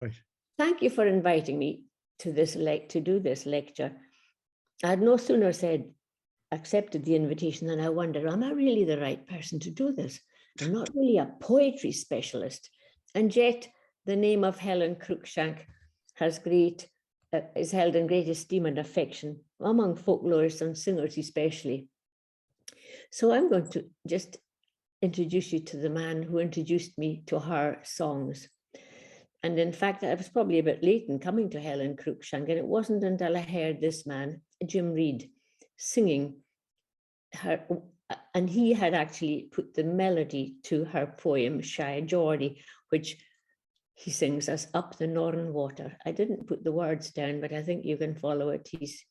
Right. Thank you for inviting me to do this lecture. I had no sooner accepted the invitation than I wondered, am I really the right person to do this? I'm not really a poetry specialist. And yet the name of Helen Cruickshank is held in great esteem and affection among folklorists and singers especially. So I'm going to just introduce you to the man who introduced me to her songs. And in fact, I was probably a bit late in coming to Helen Cruickshank, and it wasn't until I heard this man, Jim Reid, singing her, and he had actually put the melody to her poem, Shy Geordie, which he sings as Up the Northern Water. I didn't put the words down, but I think you can follow it. He's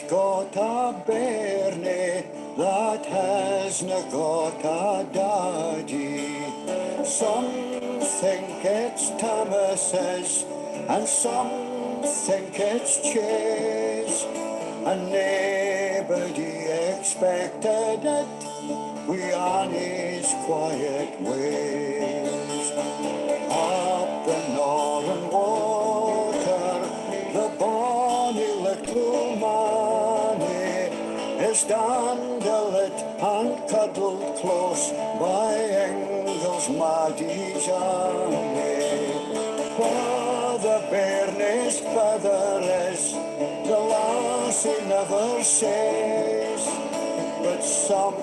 got a bairnie that hasna got a daddy. Some think it's Thomas's and some think it's Chase, and nobody expected it we on his quiet ways. Up the Northern Water, the bonny little manny is dandled and cuddled close by Engels Maddie's army. Where the bairnie's feather is, the lassie never says, but some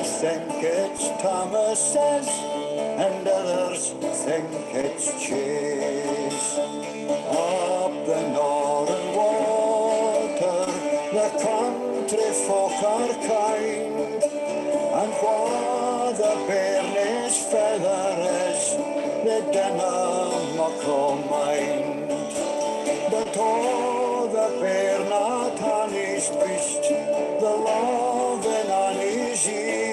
think it's Thomas's and others think it's Chase. Up the Northern Water, the country folk are kind, and while the bairnie's feather is, they dinna muck o' mind. But oh, the bairnat on his breast, the loving on his ear,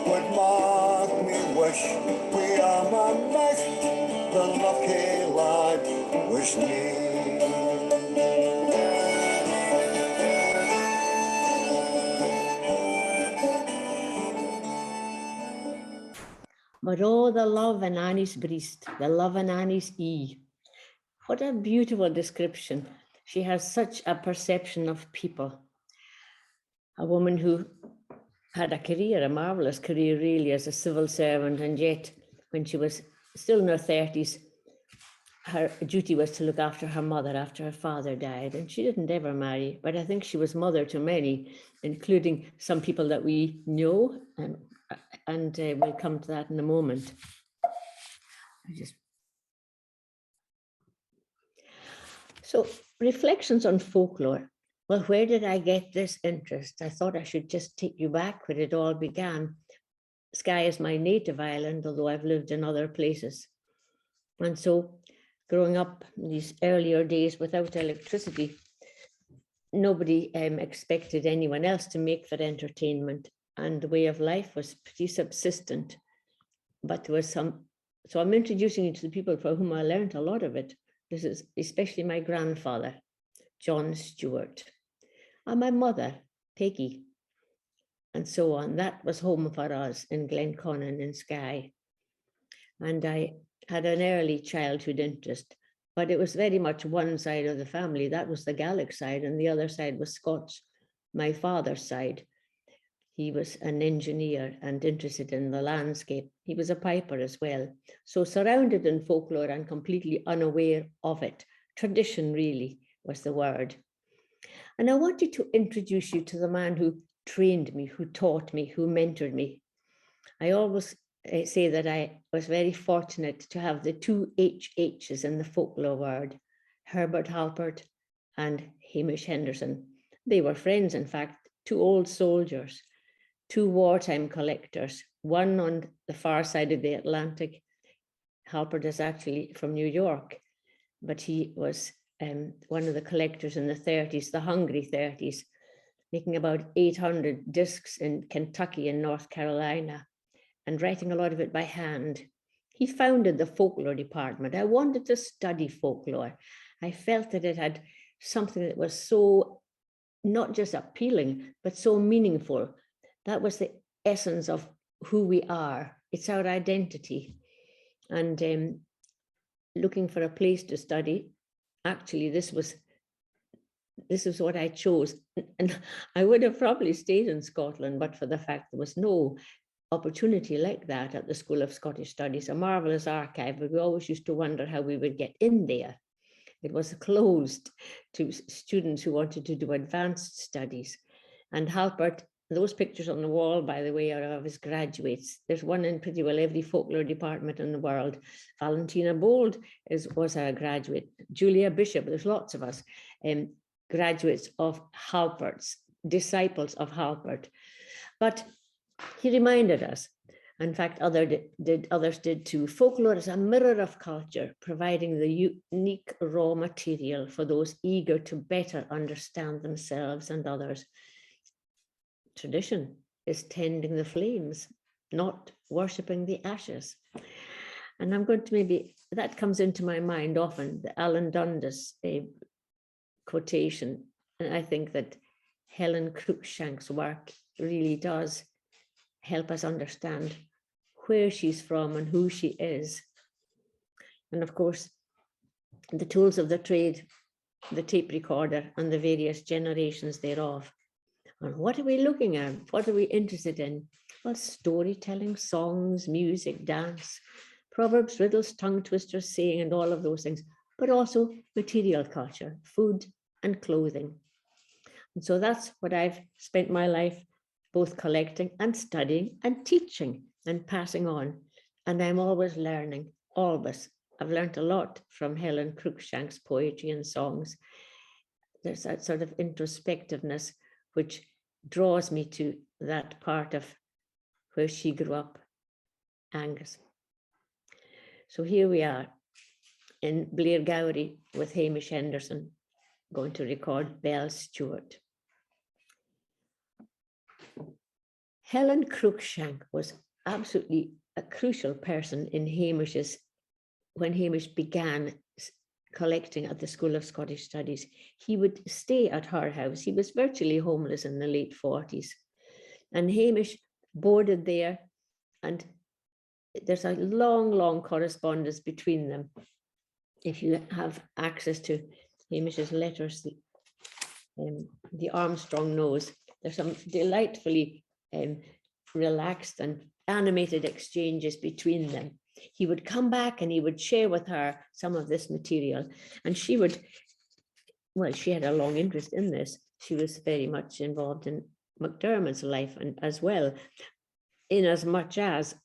would make me wish we am a nicht, the lucky lad was me. But oh, the love in Annie's breast, the love in Annie's e'e. What a beautiful description. She has such a perception of people. A woman who had a career, a marvelous career really, as a civil servant, and yet when she was still in her 30s, her duty was to look after her mother after her father died, and she didn't ever marry, but I think she was mother to many, including some people that we know, and we'll come to that in a moment. So, reflections on folklore. Well, where did I get this interest? I thought I should just take you back where it all began. Skye is my native island, although I've lived in other places. And so, growing up in these earlier days without electricity, nobody expected anyone else to make for entertainment, and the way of life was pretty subsistent. But there was so I'm introducing you to the people for whom I learned a lot of it. This is especially my grandfather, John Stewart, and my mother, Peggy, and so on. That was home for us in Glenconnan in Skye. And I had an early childhood interest, but it was very much one side of the family. That was the Gaelic side, and the other side was Scots, my father's side. He was an engineer and interested in the landscape. He was a piper as well. So surrounded in folklore and completely unaware of it. Tradition really was the word. And I wanted to introduce you to the man who trained me, who taught me, who mentored me. I always say that I was very fortunate to have the two HHs in the folklore word, Herbert Halpert and Hamish Henderson. They were friends, in fact, two old soldiers, two wartime collectors, one on the far side of the Atlantic. Halpert is actually from New York, but he was one of the collectors in the 30s, the hungry 30s, making about 800 discs in Kentucky and North Carolina, and writing a lot of it by hand. He founded the folklore department. I wanted to study folklore. I felt that it had something that was so not just appealing, but so meaningful. That was the essence of who we are. It's our identity. And looking for a place to study, actually, this was what I chose. And I would have probably stayed in Scotland, but for the fact there was no opportunity like that at the School of Scottish Studies, a marvelous archive, but we always used to wonder how we would get in there. It was closed to students who wanted to do advanced studies. And Halpert, those pictures on the wall, by the way, are of his graduates. There's one in pretty well every folklore department in the world. Valentina Bold was a graduate. Julia Bishop, there's lots of us, graduates of Halpert's, disciples of Halpert. But he reminded us, in fact, others did too, folklore is a mirror of culture, providing the unique raw material for those eager to better understand themselves and others. Tradition is tending the flames, not worshipping the ashes. And I'm going to that comes into my mind often, the Alan Dundas quotation. And I think that Helen Cruickshank's work really does help us understand where she's from and who she is. And of course, the tools of the trade, the tape recorder, and the various generations thereof. And what are we looking at? What are we interested in? Well, storytelling, songs, music, dance, proverbs, riddles, tongue twisters, saying, and all of those things, but also material culture, food and clothing. And so that's what I've spent my life both collecting and studying and teaching and passing on. And I'm always learning, always. I've learned a lot from Helen Cruickshank's poetry and songs. There's that sort of introspectiveness which draws me to that part of where she grew up, Angus. So here we are in Blairgowrie with Hamish Henderson, going to record Belle Stewart. Helen Cruickshank was absolutely a crucial person in when Hamish began collecting at the School of Scottish Studies. He would stay at her house. He was virtually homeless in the late 40s. And Hamish boarded there, and there's a long, long correspondence between them. If you have access to Hamish's letters, the Armstrong knows, there's some delightfully relaxed and animated exchanges between them. He would come back and he would share with her some of this material, and she had a long interest in this. She was very much involved in McDermott's life and as well, in as much as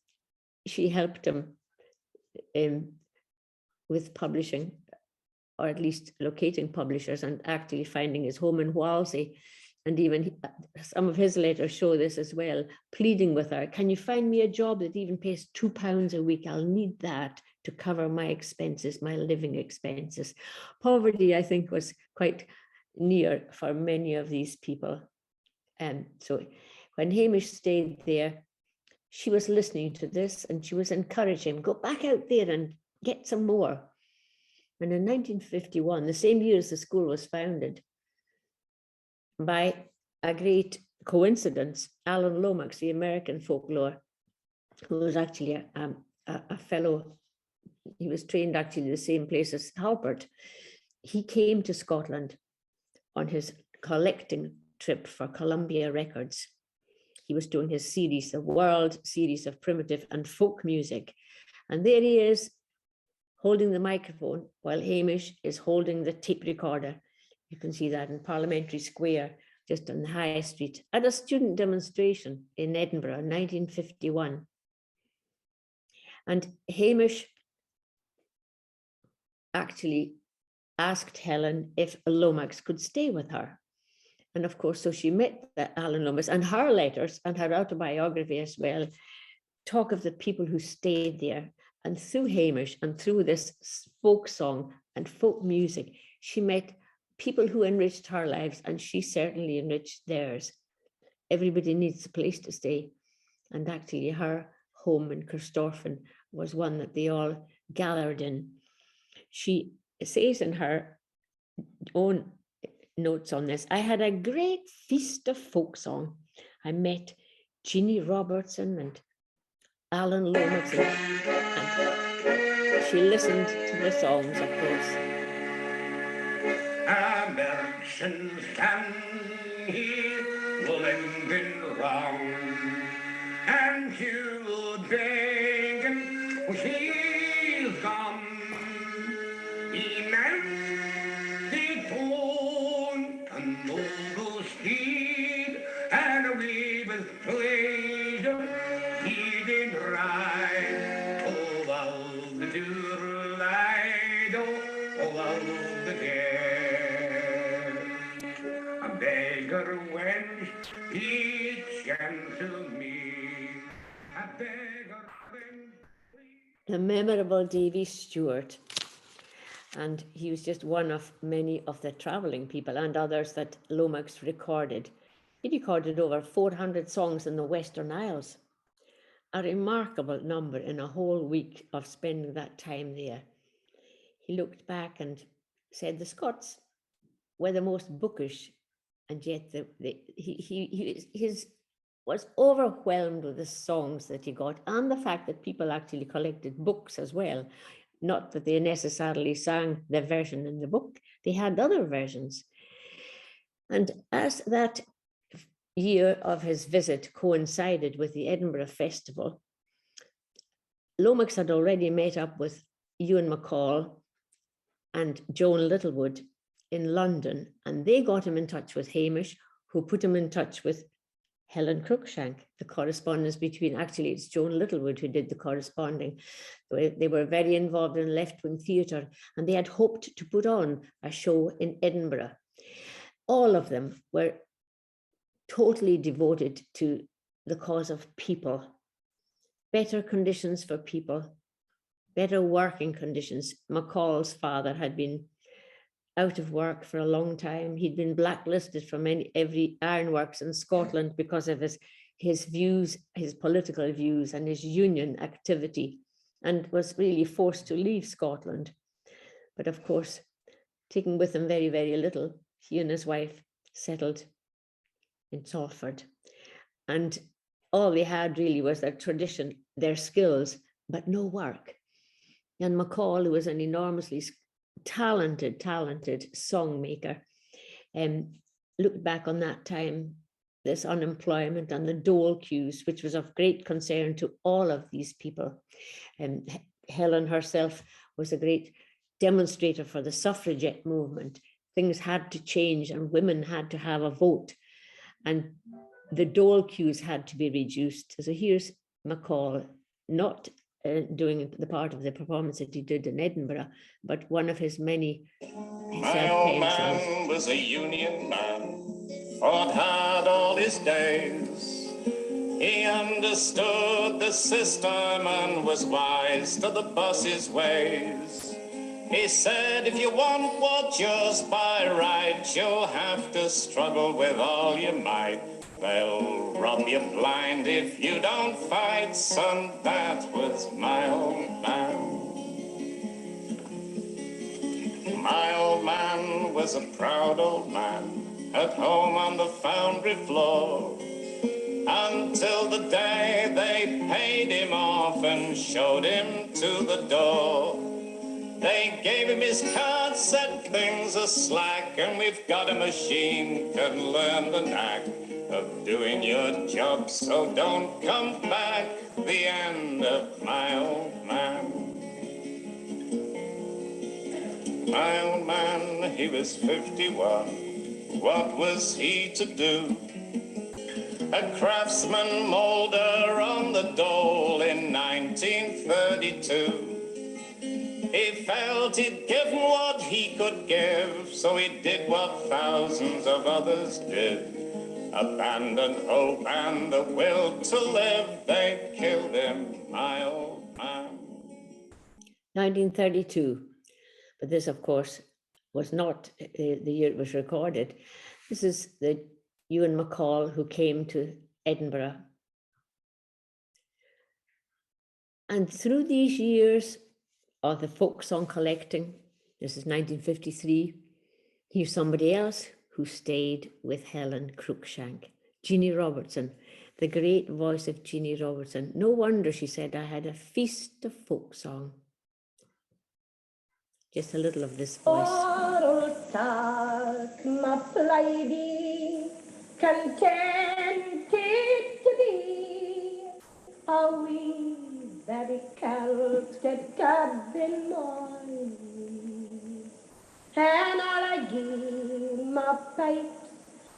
she helped him with publishing, or at least locating publishers and actually finding his home in Walsey. And even some of his letters show this as well, pleading with her, can you find me a job that even pays £2 a week? I'll need that to cover my expenses, my living expenses. Poverty, I think, was quite near for many of these people. And so when Hamish stayed there, she was listening to this and she was encouraging him, go back out there and get some more. And in 1951, the same year as the school was founded, by a great coincidence, Alan Lomax, the American folklore, who was actually a fellow, he was trained actually the same place as Halpert, he came to Scotland on his collecting trip for Columbia Records. He was doing his series, the World Series of Primitive and Folk Music. And there he is, holding the microphone while Hamish is holding the tape recorder. You can see that in Parliamentary Square, just on the High Street, at a student demonstration in Edinburgh, 1951. And Hamish actually asked Helen if Lomax could stay with her. And of course, so she met Alan Lomax, and her letters and her autobiography as well talk of the people who stayed there. And through Hamish and through this folk song and folk music, she met people who enriched her lives, and she certainly enriched theirs. Everybody needs a place to stay. And actually her home in Corstorphine was one that they all gathered in. She says in her own notes on this, I had a great feast of folk song. I met Jeannie Robertson and Alan Lomax, and she listened to the songs, of course. A merchant can hear London round, and you begging he'll come. He meant the tone and noble speed, and we with pleasure he did ride. Oh, all the dear light, oh, all the dear. A beggar wench he gentle me, a beggar wench. The memorable Davy Stewart. And he was just one of many of the traveling people and others that Lomax recorded. He recorded over 400 songs in the Western Isles, a remarkable number in a whole week of spending that time there. He looked back and said the Scots were the most bookish, and yet he was overwhelmed with the songs that he got, and the fact that people actually collected books as well. Not that they necessarily sang the version in the book, they had other versions. And as that year of his visit coincided with the Edinburgh Festival, Lomax had already met up with Ewan MacColl and Joan Littlewood in London, and they got him in touch with Hamish, who put him in touch with Helen Cruickshank. The correspondence between, actually it's Joan Littlewood who did the corresponding. They were very involved in left-wing theatre, and they had hoped to put on a show in Edinburgh. All of them were totally devoted to the cause of people, better conditions for people, better working conditions. MacColl's father had been out of work for a long time. He'd been blacklisted from every ironworks in Scotland because of his views, his political views and his union activity, and was really forced to leave Scotland. But of course, taking with him very, very little, he and his wife settled in Salford. And all they had really was their tradition, their skills, but no work. And MacColl, who was an enormously talented songmaker, looked back on that time, this unemployment and the dole queues, which was of great concern to all of these people. Helen herself was a great demonstrator for the suffragette movement. Things had to change and women had to have a vote, and the dole queues had to be reduced. So here's MacColl, not doing the part of the performance that he did in Edinburgh, but one of his many My old man was a union man, fought hard all his days. He understood the system and was wise to the boss's ways. He said, if you want what's yours by right, you'll have to struggle with all your might. They'll rob you blind if you don't fight, son. That was my old man. My old man was a proud old man, at home on the foundry floor, until the day they paid him off and showed him to the door. They gave him his card, said things are slack, and we've got a machine can learn the knack of doing your job, so don't come back. The end of my old man. My old man, he was 51. What was he to do? A craftsman moulder on the dole in 1932. He felt he'd given what he could give, so he did what thousands of others did. Abandoned hope and the will to live, they killed him, my old man. 1932. But this, of course, was not the year it was recorded. This is the Ewan MacColl who came to Edinburgh. And through these years of the folk song collecting, this is 1953, here's somebody else who stayed with Helen Cruickshank, Jeannie Robertson, the great voice of Jeannie Robertson. No wonder, she said, I had a feast of folk song. Just a little of this voice. Contented to be a wee very calcted cabin mine, and all I give my pipes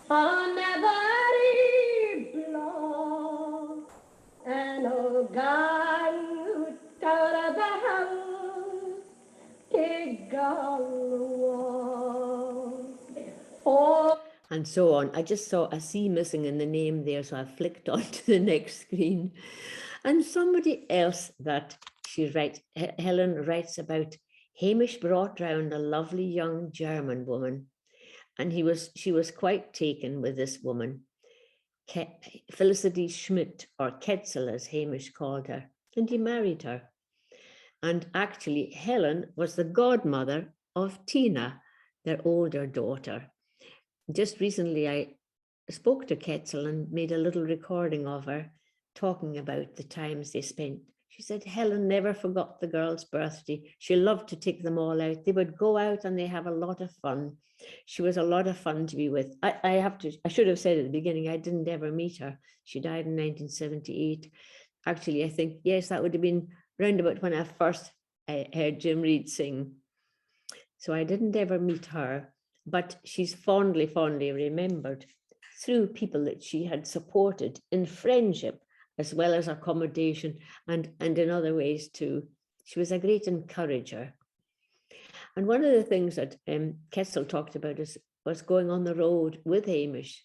on every blow, and a guy who out of the house to go. Oh. And so on. I just saw a C missing in the name there, so I flicked on to the next screen. And somebody else that she writes, Helen writes about, Hamish brought round a lovely young German woman, and she was quite taken with this woman, Felicity Schmidt, or Ketzel as Hamish called her, and he married her. And actually, Helen was the godmother of Tina, their older daughter. Just recently, I spoke to Ketzel and made a little recording of her talking about the times they spent. She said Helen never forgot the girl's birthday. She loved to take them all out. They would go out and they have a lot of fun. She was a lot of fun to be with. I should have said at the beginning, I didn't ever meet her. She died in 1978. Actually, I think, yes, that would have been round about when I first heard Jim Reed sing. So I didn't ever meet her, but she's fondly remembered through people that she had supported in friendship, as well as accommodation and in other ways too. She was a great encourager. And one of the things that Ketzel talked about was going on the road with Hamish,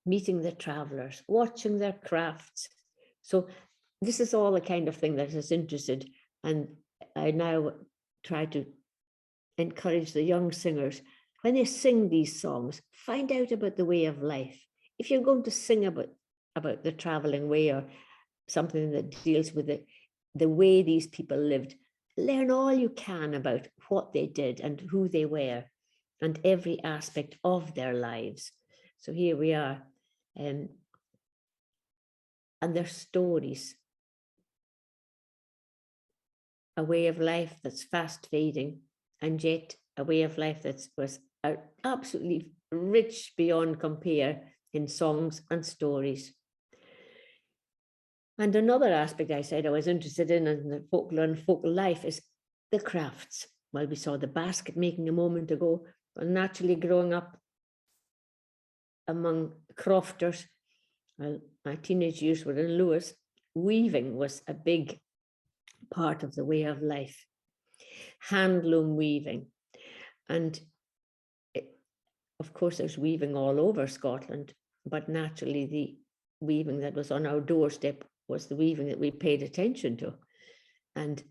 meeting the travellers, watching their crafts. So this is all the kind of thing that is interested. And I now try to encourage the young singers, when they sing these songs, find out about the way of life. If you're going to sing about the traveling way or something that deals with the way these people lived, learn all you can about what they did and who they were and every aspect of their lives. So here we are, and their stories. A way of life that's fast fading, and yet a way of life that was absolutely rich beyond compare in songs and stories. And another aspect I said I was interested in the folklore and folk life is the crafts. Well, we saw the basket making a moment ago, but naturally growing up among crofters. Well, my teenage years were in Lewis. Weaving was a big part of the way of life. Handloom weaving. And of course, there's weaving all over Scotland, but naturally the weaving that was on our doorstep was the weaving that we paid attention to. And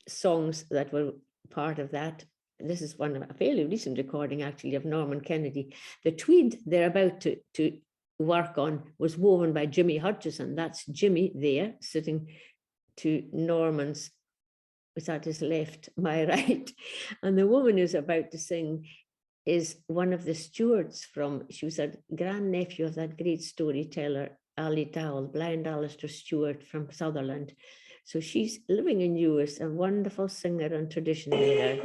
songs that were part of that. This is a fairly recent recording, actually, of Norman Kennedy. The tweed they're about to work on was woven by Jimmy Hutchison. That's Jimmy there, sitting to Norman's, was at his left, my right. And the woman who's about to sing is one of the stewards she was a grandnephew of that great storyteller, Ali Dowell, blind Alistair Stewart from Sutherland. So she's living in Lewis, a wonderful singer and tradition there.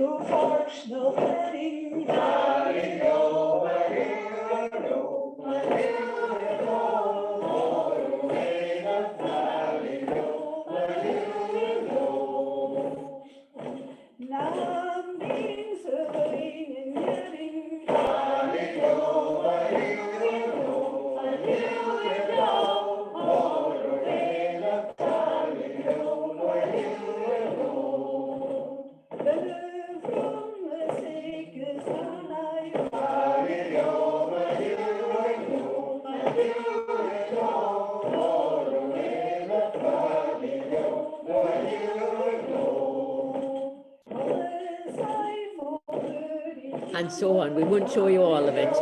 And so on. We won't show you all of it.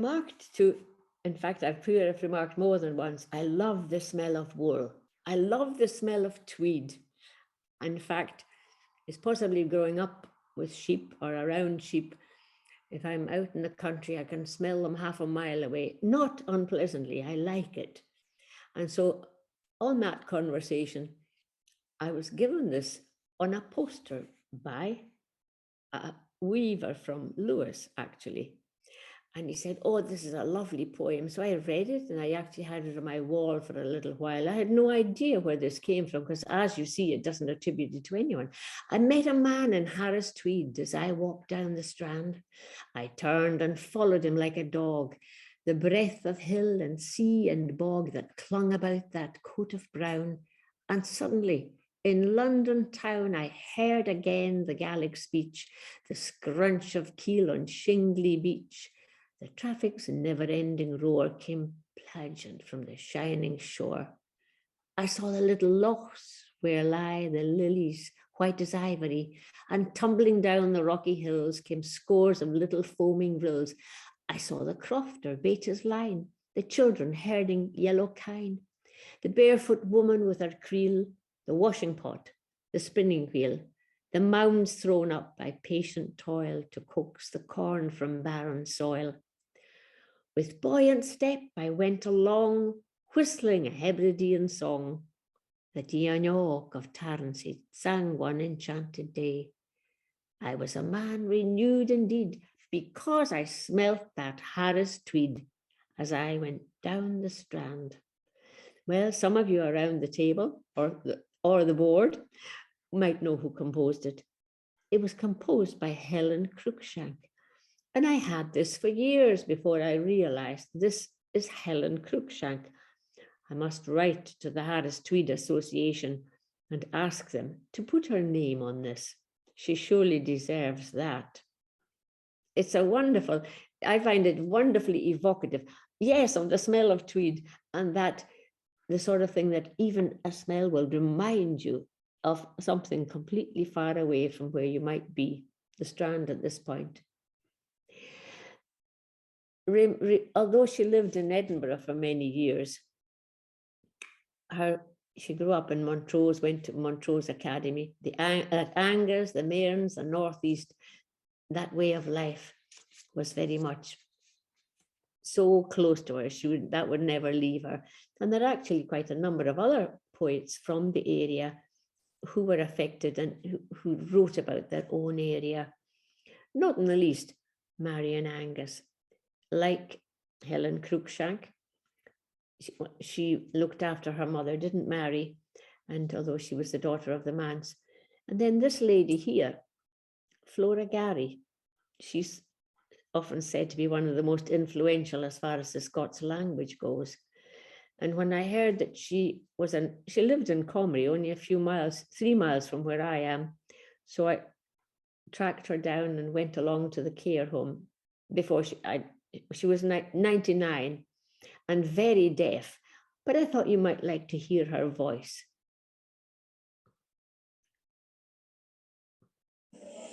remarked in fact, I've remarked more than once, I love the smell of wool. I love the smell of tweed. In fact, it's possibly growing up with sheep or around sheep. If I'm out in the country, I can smell them half a mile away, not unpleasantly, I like it. And so on that conversation, I was given this on a poster by a weaver from Lewis, actually. And he said, oh, this is a lovely poem. So I read it, and I actually had it on my wall for a little while. I had no idea where this came from, because as you see, it doesn't attribute it to anyone. I met a man in Harris tweed as I walked down the Strand. I turned and followed him like a dog. The breath of hill and sea and bog that clung about that coat of brown. And suddenly, in London town, I heard again the Gaelic speech, the scrunch of keel on Shingley beach. The traffic's never-ending roar came plangent from the shining shore. I saw the little lochs where lie the lilies, white as ivory, and tumbling down the rocky hills came scores of little foaming rills. I saw the crofter bait his line, the children herding yellow kine, the barefoot woman with her creel, the washing pot, the spinning wheel, the mounds thrown up by patient toil to coax the corn from barren soil. With buoyant step I went along, whistling a Hebridean song. The Dianok of Tarnsey sang one enchanted day. I was a man renewed indeed, because I smelt that Harris tweed as I went down the Strand. Well, some of you around the table or the board might know who composed it. It was composed by Helen Cruickshank. And I had this for years before I realized this is Helen Cruickshank. I must write to the Harris Tweed Association and ask them to put her name on this. She surely deserves that. It's a wonderful, I find it wonderfully evocative. Yes, of the smell of tweed, and that the sort of thing that even a smell will remind you of something completely far away from where you might be, the Strand at this point. Although she lived in Edinburgh for many years, she grew up in Montrose, went to Montrose Academy, at Angers, the Mearns, the Northeast. That way of life was very much so close to her. That would never leave her. And there are actually quite a number of other poets from the area who were affected and who wrote about their own area. Not in the least Marian Angus. Like Helen Cruickshank, she looked after her mother, didn't marry, and although she was the daughter of the manse. And then this lady here, Flora Gary, she's often said to be one of the most influential as far as the Scots language goes. And when I heard that she lived in Comrie, only a few miles, 3 miles from where I am, so I tracked her down and went along to the care home before she was 99 and very deaf, but I thought you might like to hear her voice.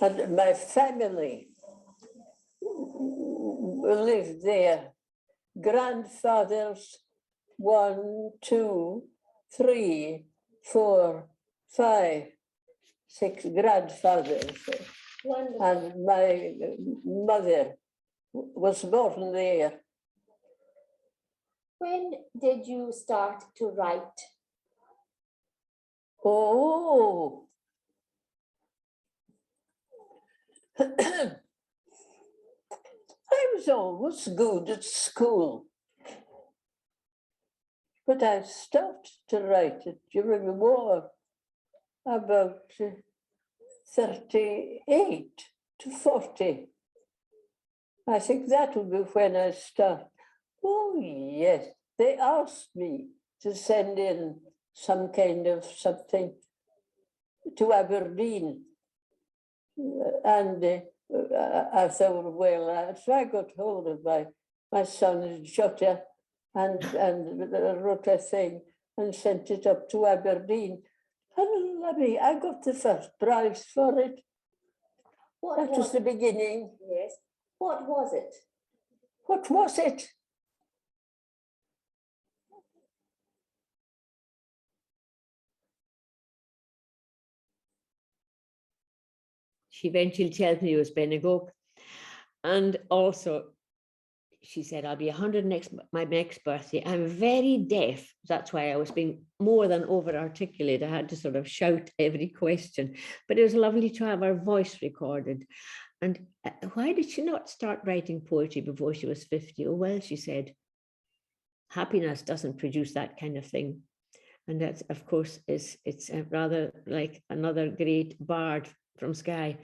And my family lived there. Grandfathers, 1, 2, 3, 4, 5, 6 grandfathers. Wonderful. And my mother was born there. When did you start to write? Oh, I was always good at school, but I stopped to write it during the war, about 38 to 40. I think that will be when I start. Oh, yes. They asked me to send in some kind of something to Aberdeen. And I thought, well, so I got hold of my son's jotter and wrote a thing and sent it up to Aberdeen. And I got the first prize for it. That was the beginning. Yes. What was it? What was it? She eventually tells me it was Bennegoke. And also, she said, I'll be 100 my next birthday. I'm very deaf. That's why I was being more than over articulate. I had to sort of shout every question. But it was lovely to have her voice recorded. And why did she not start writing poetry before she was 50? Oh, well, she said, happiness doesn't produce that kind of thing. And that, of course, it's rather like another great bard from Skye,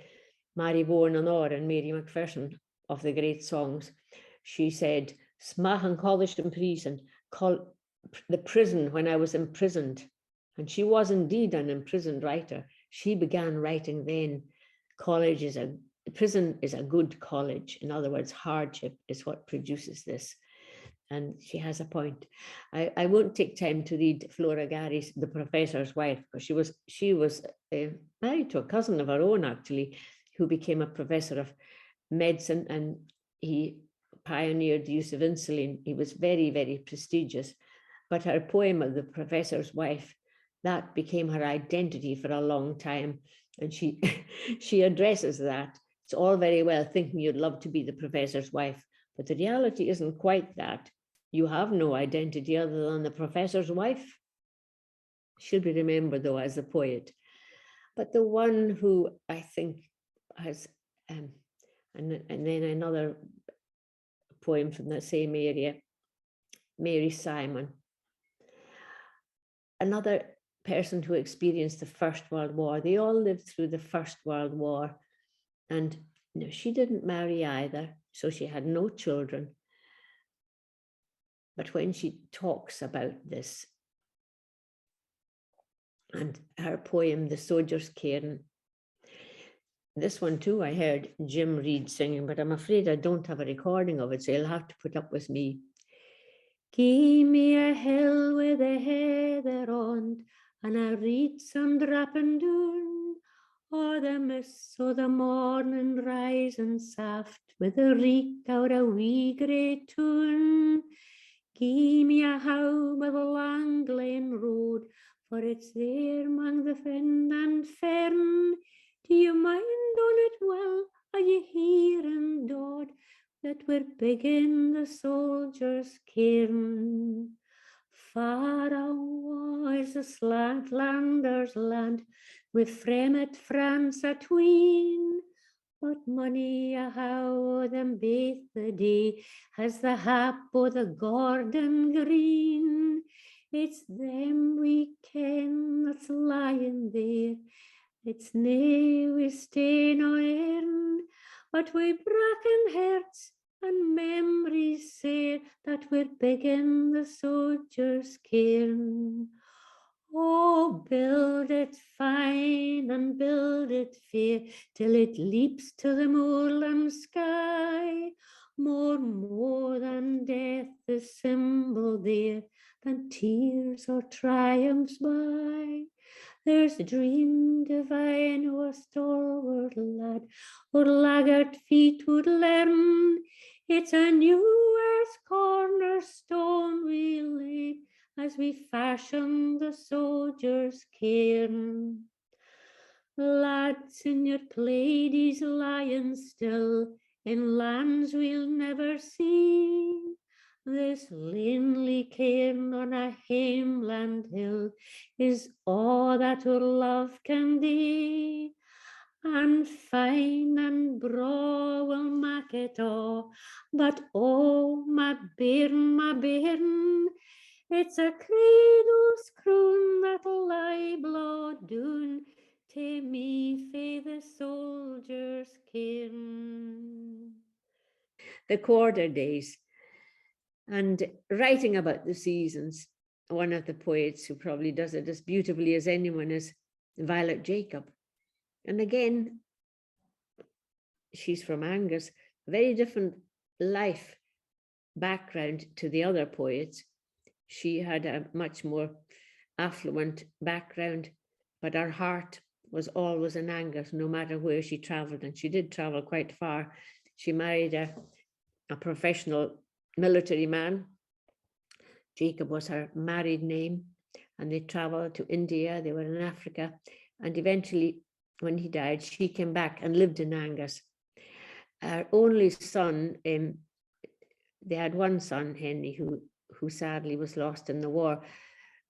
Mary Vaughan Honor and Mary Macpherson of the great songs. She said, Smach and college and prison, call the prison when I was imprisoned. And she was indeed an imprisoned writer. She began writing then. Prison is a good college. In other words, hardship is what produces this. And she has a point. I won't take time to read Flora Gary's The Professor's Wife, because she was married to a cousin of her own, actually, who became a professor of medicine, and he pioneered the use of insulin. He was very, very prestigious. But her poem of The Professor's Wife, that became her identity for a long time. And she addresses that. It's all very well thinking you'd love to be the professor's wife, but the reality isn't quite that. You have no identity other than the professor's wife. She'll be remembered, though, as a poet. But the one who I think has, and then another poem from the same area, Mary Simon. Another person who experienced the First World War. They all lived through the First World War. And she didn't marry either, so she had no children. But when she talks about this, and her poem, The Soldier's Cairn, this one too, I heard Jim Reed singing, but I'm afraid I don't have a recording of it, so you'll have to put up with me. Give me a hill with a heather on, and a reeds and drapping doon, or the mists o' the morning rising soft, with a reek out a wee grey tune. Give me a how by the Lang Glen road, for it's there among the fen and fern. Do you mind on it well, are you hearing, Dod, that we're bigging the soldier's cairn? Far awa is the Slatlander's land, with Fremit France atween. But mony a how them baith the day has the hap o' the Gordon Green. It's them we ken that's lying there. It's nae we stain on earn, but we bracken hearts and memories say that we're biggin the soldier's cairn. Oh, build it fine and build it fair, till it leaps to the moorland sky. More than death the symbol there, than tears or triumphs by. There's a dream divine o' a stalwart lad, or laggard feet would learn. It's a new earth cornerstone we lay, as we fashion the soldier's cairn. Lads, in your plaidies lying still, in lands we'll never see, this lonely cairn on a hameland hill is all that our love can be. And fine and braw will mak it all, but oh, my bairn, it's a cradle's croon that'll lie blood doon to me fae the soldier's cairn. The quarter days, and writing about the seasons. One of the poets who probably does it as beautifully as anyone is Violet Jacob. And again, she's from Angus, a very different life background to the other poets. She had a much more affluent background, but her heart was always in Angus, no matter where she traveled. And she did travel quite far. She married a a professional military man. Jacob was her married name, and they traveled to India, they were in Africa, and eventually, when he died, she came back and lived in Angus. Her only son, they had one son, Henry, who sadly was lost in the war.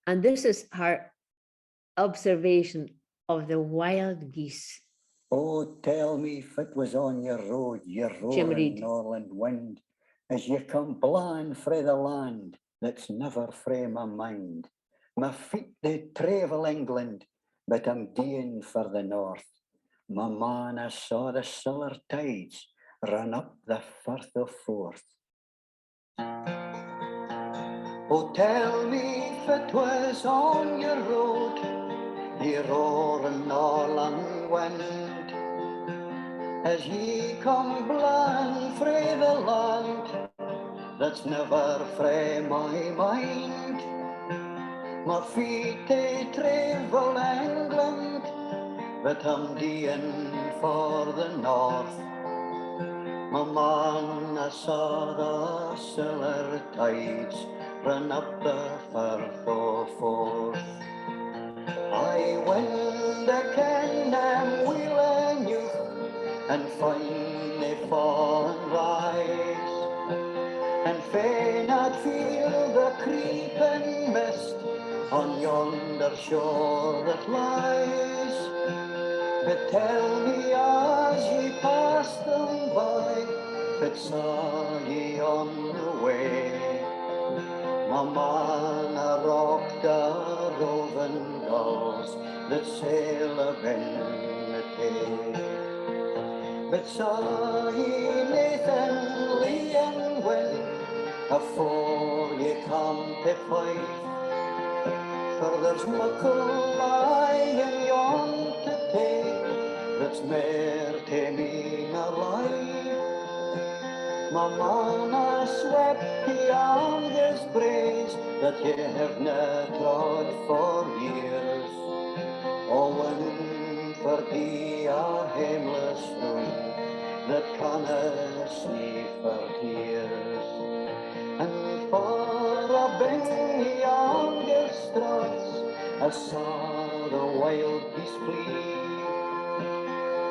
And this is her observation of the wild geese. Oh, tell me if it was on your road, your roaring norland wind, as you come blowing frae the land that's never frae my mind. My feet they travel England, but I'm deeing for the north. My man, I saw the siller tides run up the Firth of Forth. Oh, tell me if it was on your road, your roaring norland wind, as ye come blowing frae the land that's never frae my mind. My feet they travel England, but I'm deeing for the north. My man, I saw the siller tides run up the Firth of Forth. I wend a ken am wheeling youth, and find they fall and rise, and fain I'd feel the creeping mist on yonder shore that lies. But tell me as ye pass them by, but saw ye on the way, my man a rocked the roving gulls that sail a Bennett. But saw ye Nathan Leon when afore ye come to Fife, for there's muckle lying yon to take that's mair to me na life. My man a swept beyond his braes that ye have na trod for years. Oh, and for thee a hameless room that canna sleep for tears, and for a bing yonder struts I saw the wild geese flee,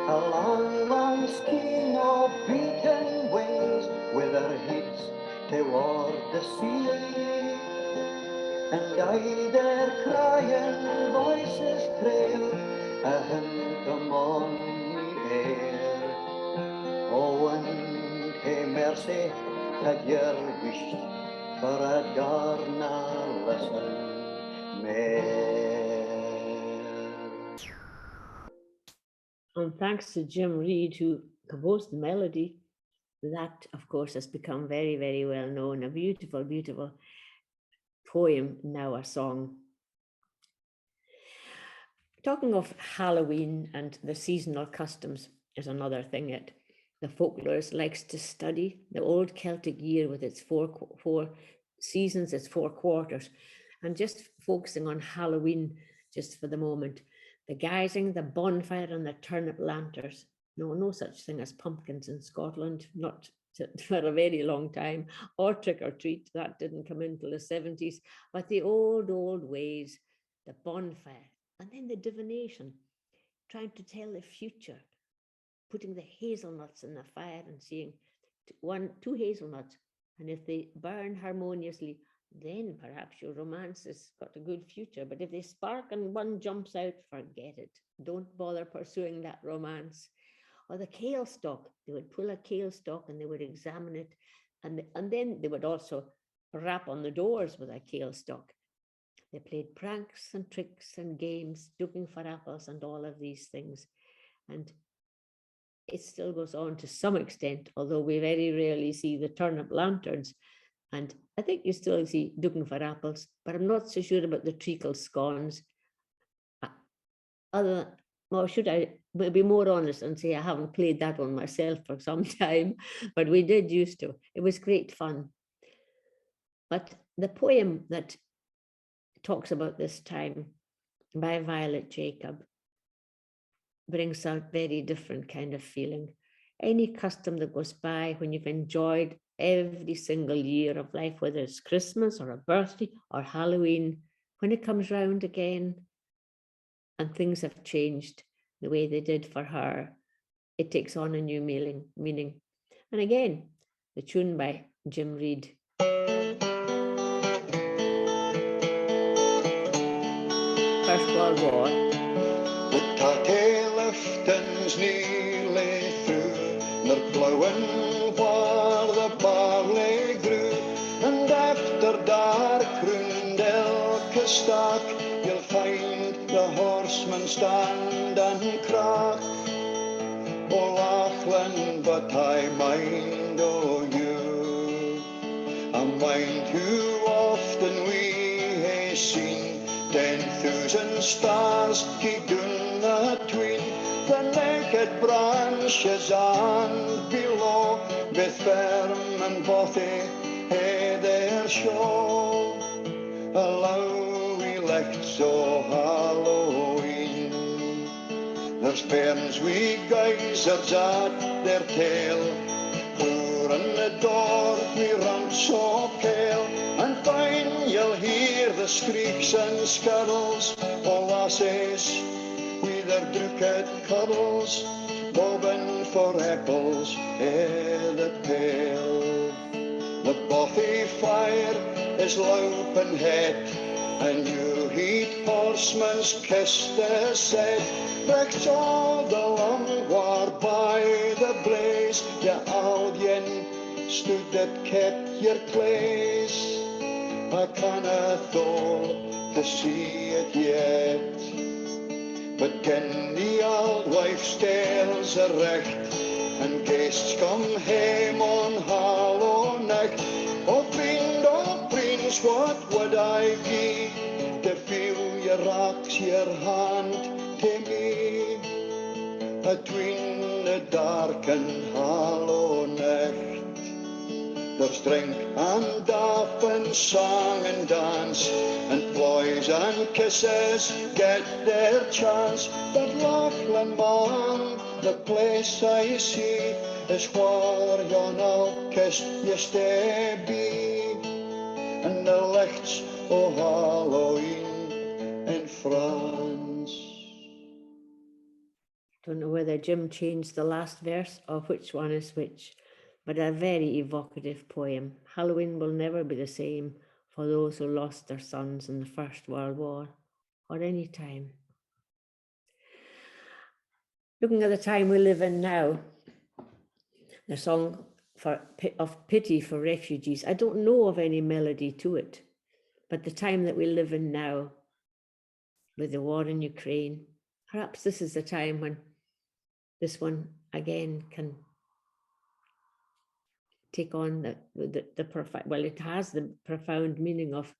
a long, long skein of beaten wings with their heads toward the sea, and I their crying voices trail a hint among the air. Oh, and hey mercy, had yer wished for a darna listen mair. And thanks to Jim Reid, who composed the melody, that, of course, has become very, very well known. A beautiful, beautiful poem, now a song. Talking of Halloween and the seasonal customs is another thing that the folklorist likes to study. The old Celtic year with its four seasons, its 4 quarters, and just focusing on Halloween just for the moment. The guising, the bonfire, and the turnip lanterns. No such thing as pumpkins in Scotland, not for a very long time, or trick or treat. That didn't come until the 70s. But the old ways, the bonfire, and then the divination, trying to tell the future, putting the hazelnuts in the fire and seeing 2 hazelnuts, and if they burn harmoniously, then perhaps your romance has got a good future. But if they spark and one jumps out, forget it. Don't bother pursuing that romance. Or the kale stalk, they would pull a kale stalk and they would examine it, and then they would also rap on the doors with a kale stalk. They played pranks and tricks and games, looking for apples and all of these things. And it still goes on to some extent, although we very rarely see the turnip lanterns. And I think you still see looking for apples, but I'm not so sure about the treacle scones. Should I be more honest and say I haven't played that one myself for some time, but we did used to. It was great fun. But the poem that talks about this time by Violet Jacob brings out very different kind of feeling. Any custom that goes by when you've enjoyed every single year of life, whether it's Christmas or a birthday or Halloween, when it comes round again and things have changed the way they did for her, it takes on a new meaning. And again, the tune by Jim Reid. First World War. The tatty liftings nearly through, they're plowing where the barley grew, and after dark round Elkastack, you'll find the horsemen stand and crack. Oh, Lachlan, but I mind you. I mind who often we hae seen 10,000 stars keep down the tween the naked branches and below, with firm and bothy hae their show. Allow we lights o' Halloween. There's bairns wi' geysers at their tail, in the door we run so pale, and fine you'll hear the screeks and scuddles o' lasses with their drooked cuddles, bobbing for apples i' the pail. The bothy fire is loupen het, and you heed horsemen's kiss the set. Rechts all the long war by the blaze, ye oudjen stood that kept your place. I canna thole to see it yet, but ken the old wife's tales are recht, and guests come hame on Hallow night. Oh prince, what would I give to feel your rocks your hand to me, atween the dark and hollow night. There's drink and daff and song and dance, and boys and kisses get their chance. But Lachlan man, the place I see is where yon kiss used to be, and the lights o' Halloween in France. Don't know whether Jim changed the last verse or which one is which, but a very evocative poem. Halloween will never be the same for those who lost their sons in the First World War, or any time. Looking at the time we live in now, the song of pity for refugees, I don't know of any melody to it, but the time that we live in now, with the war in Ukraine, perhaps this is the time when this one again can take on the profound, well, it has the profound meaning of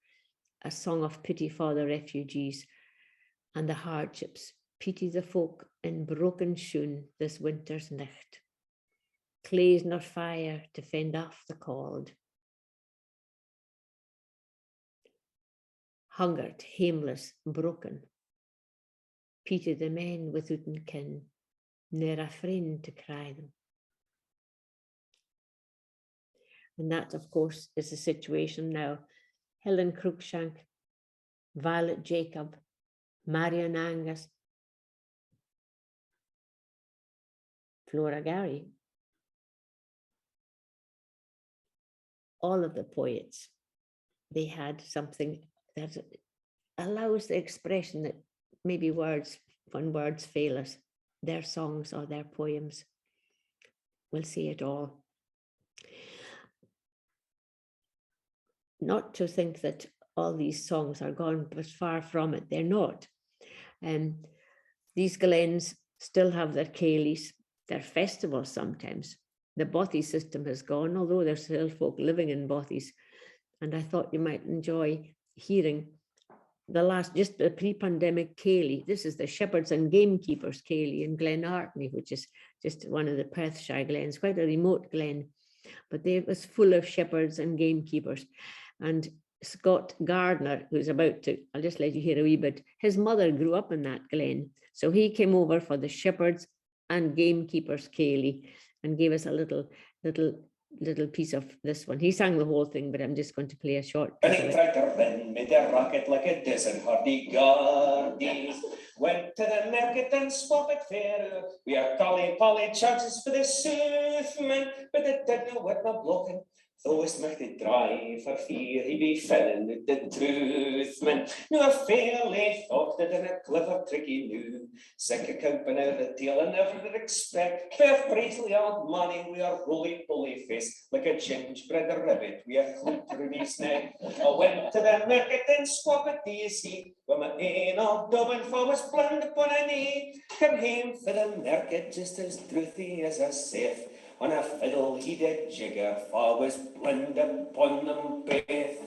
a song of pity for the refugees and the hardships. Pity the folk in broken shoon this winter's night. Clay's nor fire to fend off the cold. Hungered, hameless, broken. Pity the men withouten kin, ne'er a friend to cry them. And that, of course, is the situation now. Helen Cruickshank, Violet Jacob, Marian Angus, Flora Gary, all of the poets, they had something that allows the expression that maybe words, when words fail us, their songs or their poems will say it all. Not to think that all these songs are gone, but far from it, they're not. These glens still have their ceilidhs, their festivals sometimes. The bothy system has gone, although there's still folk living in bothies. And I thought you might enjoy hearing just the pre-pandemic ceilidh. This is the Shepherds and Gamekeepers ceilidh in Glen Artney, which is just one of the Perthshire glens, quite a remote glen, but it was full of shepherds and gamekeepers. And Scott Gardner, who's about to, I'll just let you hear a wee bit, his mother grew up in that glen. So he came over for the Shepherds and Gamekeepers ceilidh and gave us a little little piece of this one. He sang the whole thing, but I'm just going to play a short piece of it. Made a rocket like a dozen hardy guardies. Went to the market and spotted fair. We are collie polly charges for the soothman, but it didn't work no blocking. Though it's mighty dry for fear he be felling with the truth, man. No, I fairly thought that in a clever tricky new. Sick of counting out the tail and never did expect. Fair priestly old money, we are roly poly face, like a gingerbread rabbit, we are clipped to his neck. I went to the market and swapped, do you see? When my ain old dubbin for was blind upon a knee. Come home for the market just as truthy as a safe. On a fiddle he did jigger, for was blind upon them both.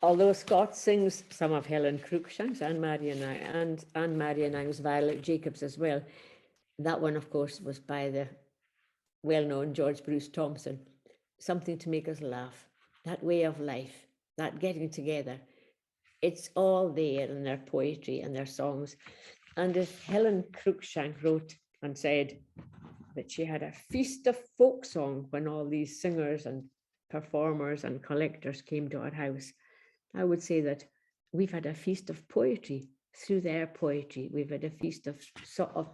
Although Scott sings some of Helen Cruickshank's and Mary and I's Violet Jacobs as well. That one, of course, was by the well-known George Bruce Thompson. Something to make us laugh. That way of life, that getting together. It's all there in their poetry and their songs. And as Helen Cruickshank wrote and said that she had a feast of folk song when all these singers and performers and collectors came to our house, I would say that we've had a feast of poetry through their poetry. We've had a feast of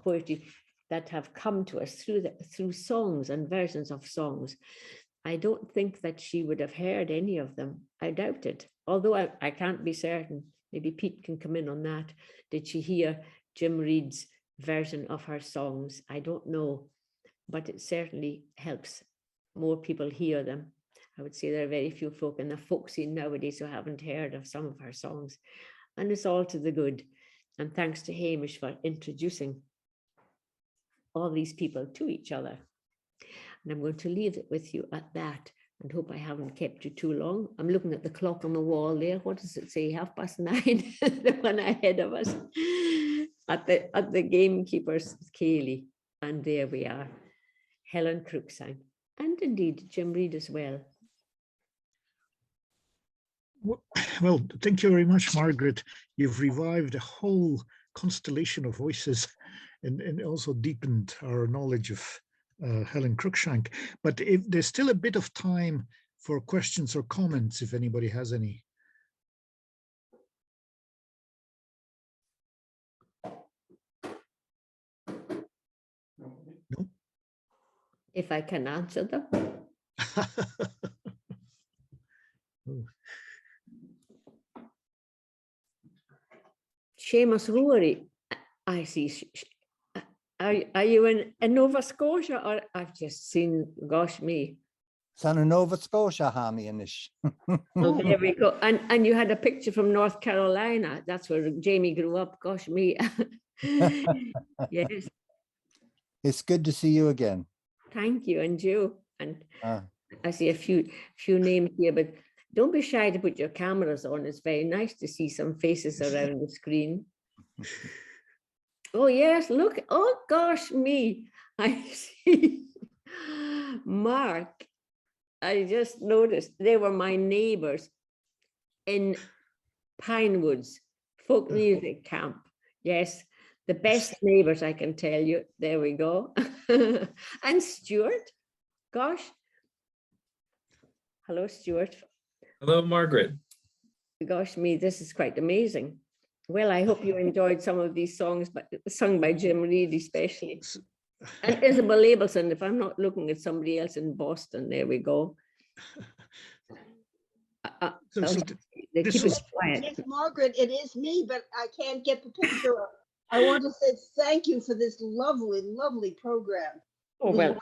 poetry that have come to us through songs and versions of songs. I don't think that she would have heard any of them. I doubt it. Although I can't be certain. Maybe Pete can come in on that. Did she hear Jim Reid's version of her songs? I don't know, but it certainly helps more people hear them. I would say there are very few folk in the folk scene nowadays who haven't heard of some of her songs. And it's all to the good. And thanks to Hamish for introducing all these people to each other. And I'm going to leave it with you at that and hope I haven't kept you too long. I'm looking at the clock on the wall there. What does it say? 9:30, the one ahead of us at the gamekeeper's Cayley. And there we are, Helen Cruickshank, and indeed Jim Reid as well. Well, thank you very much, Margaret. You've revived a whole constellation of voices and also deepened our knowledge of Helen Cruickshank. But if there's still a bit of time for questions or comments, if anybody has any. No? If I can answer them. Oh. Seamus Rory, I see. Are you in Nova Scotia, or I've just seen, gosh me. San in Nova Scotia, Hamianish. Oh, there we go. And you had a picture from North Carolina. That's where Jamie grew up. Gosh me. Yes. It's good to see you again. Thank you, and you. And I see a few names here, but don't be shy to put your cameras on. It's very nice to see some faces around the screen. Oh, yes, look. Oh, gosh, me. I see Mark. I just noticed they were my neighbors in Pinewoods folk music camp. Yes, the best neighbors, I can tell you. There we go. And Stuart, gosh. Hello, Stuart. Hello, Margaret. Gosh me, this is quite amazing. Well, I hope you enjoyed some of these songs sung by Jim Reid, especially. And Isabel Abelson, if I'm not looking at somebody else in Boston, there we go. They keep it quiet. Yes, Margaret, it is me, but I can't get the picture up. I want to say thank you for this lovely, lovely program. Oh, well.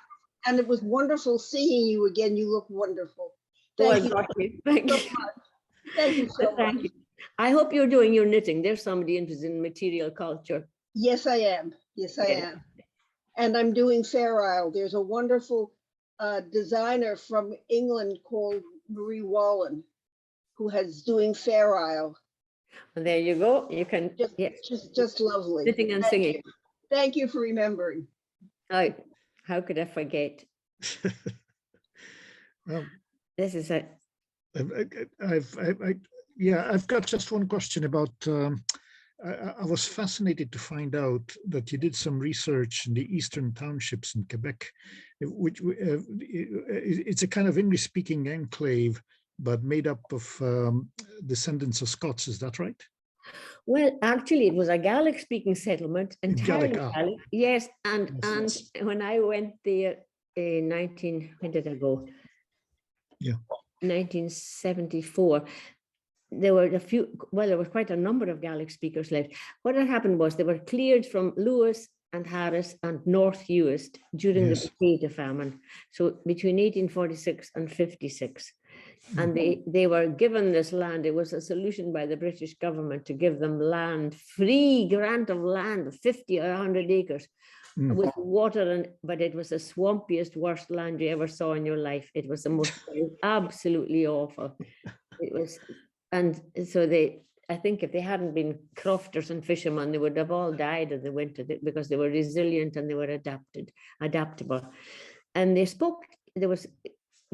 And it was wonderful seeing you again. You look wonderful. Thank you. Thank you so much. Thank you so much. I hope you're doing your knitting. There's somebody interested in material culture. Yes, I am. Yes, I am. And I'm doing Fair Isle. There's a wonderful designer from England called Marie Wallen, who has doing Fair Isle. And there you go. You can just lovely. Knitting and singing. Thank you for remembering. Oh, how could I forget? Well, this is it. I've got just one question about I was fascinated to find out that you did some research in the eastern townships in Quebec, which it's a kind of English-speaking enclave, but made up of descendants of Scots. Is that right? Well, actually, it was a Gaelic-speaking settlement, entirely Gaelic. Yes, and when I went there in when did I go? Yeah, 1974. There were a few. Well, there was quite a number of Gaelic speakers left. What had happened was they were cleared from Lewis and Harris and North Uist during the potato famine. So between 1846 and 56. And they were given this land. It was a solution by the British government to give them land, free grant of land of 50 or 100 acres with water, but it was the swampiest, worst land you ever saw in your life. It was the most absolutely awful. It was, and so I think if they hadn't been crofters and fishermen, they would have all died in the winter because they were resilient and they were adaptable. And they spoke, there was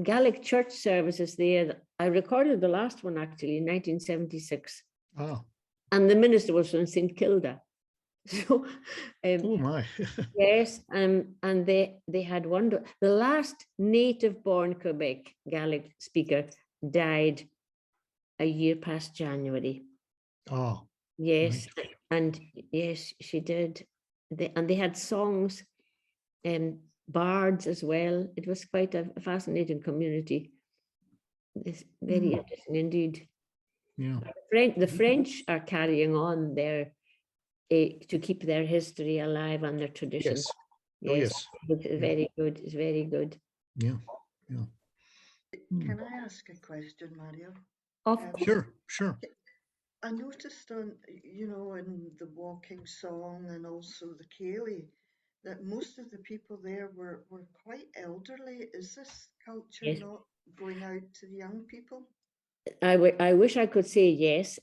Gaelic church services there. I recorded the last one actually in 1976. Oh. And the minister was from St. Kilda. So, oh my. yes, and they had the last native-born Quebec Gaelic speaker died a year past January. Oh. Yes, right. And yes, she did. They had songs and bards as well. It was quite a fascinating community. It's very interesting indeed. Yeah. The French are carrying on their to keep their history alive and their traditions. Yes. Oh, yes. It's very good. It's very good. Yeah. Yeah. Can I ask a question, Mario? Sure. I noticed on, in the walking song and also the Ceilidh, that most of the people there were quite elderly. Is this culture not going out to the young people? I wish I could say yes.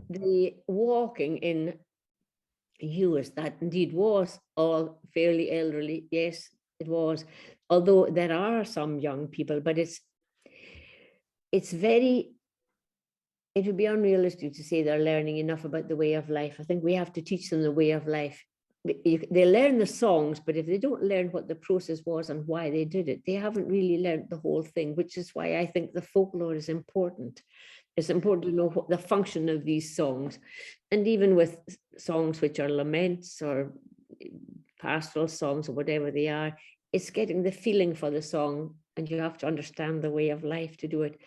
The walking in Uist, that indeed was all fairly elderly. Yes, it was. Although there are some young people, but it would be unrealistic to say they're learning enough about the way of life. I think we have to teach them the way of life. They learn the songs, but if they don't learn what the process was and why they did it, they haven't really learned the whole thing, which is why I think the folklore is important. It's important to know what the function of these songs. And even with songs which are laments or pastoral songs or whatever they are, it's getting the feeling for the song, and you have to understand the way of life to do it.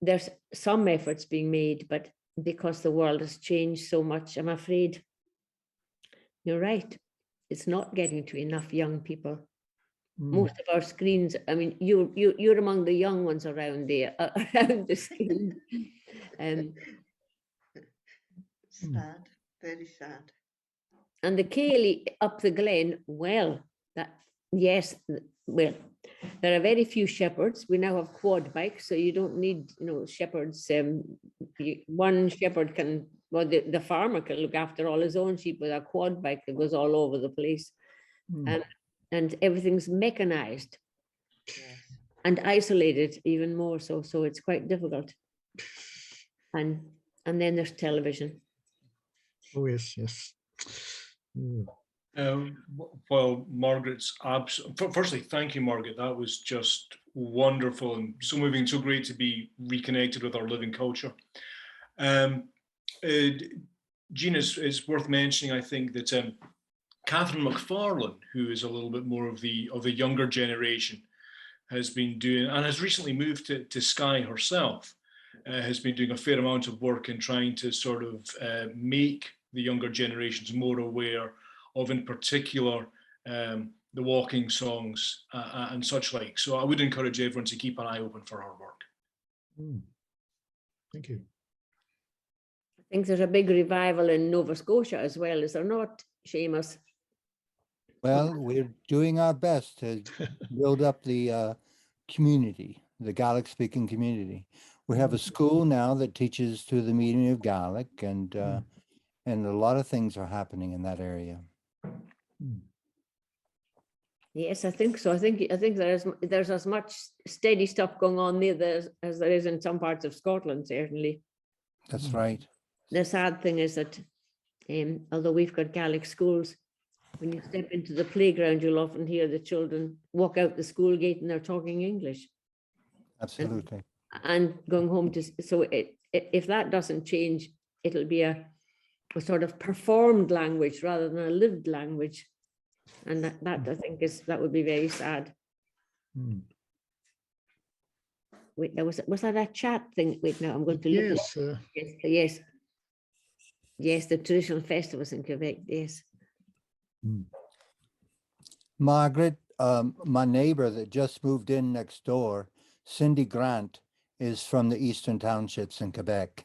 There's some efforts being made, but because the world has changed so much, I'm afraid you're right. It's not getting to enough young people. Most of our screens, I mean, you're among the young ones around there, around the screen. Sad, very sad. And the Ceilidh up the glen, well, there are very few shepherds. We now have quad bikes, so you don't need, shepherds. One shepherd the farmer can look after all his own sheep with a quad bike that goes all over the place. And everything's mechanized and isolated even more so it's quite difficult. And then there's television. Oh yes. Well, Margaret's firstly, thank you, Margaret. That was just wonderful and so moving, so great to be reconnected with our living culture. Jean, is worth mentioning, I think, that Catherine McFarlane, who is a little bit more of the younger generation, has been doing, and has recently moved to Skye herself, has been doing a fair amount of work in trying to sort of make the younger generations more aware of, in particular, the walking songs and such like. So I would encourage everyone to keep an eye open for her work. Thank you. I think there's a big revival in Nova Scotia as well, is there not, Seamus? Well, we're doing our best to build up the community, the Gaelic-speaking community. We have a school now that teaches through the medium of Gaelic, and a lot of things are happening in that area. Yes, I think so. I think there's as much steady stuff going on there as there is in some parts of Scotland, certainly. That's right. the sad thing is that although we've got Gaelic schools, when you step into the playground, you'll often hear the children walk out the school gate and they're talking English. Absolutely. And going home to, so if that doesn't change, it'll be a sort of performed language rather than a lived language. And that I think that would be very sad. Wait, was that a chat thing? Wait, no, I'm going to look. Yes. Yes, the traditional festivals in Quebec, yes. Margaret, my neighbor that just moved in next door, Cindy Grant, is from the Eastern Townships in Quebec.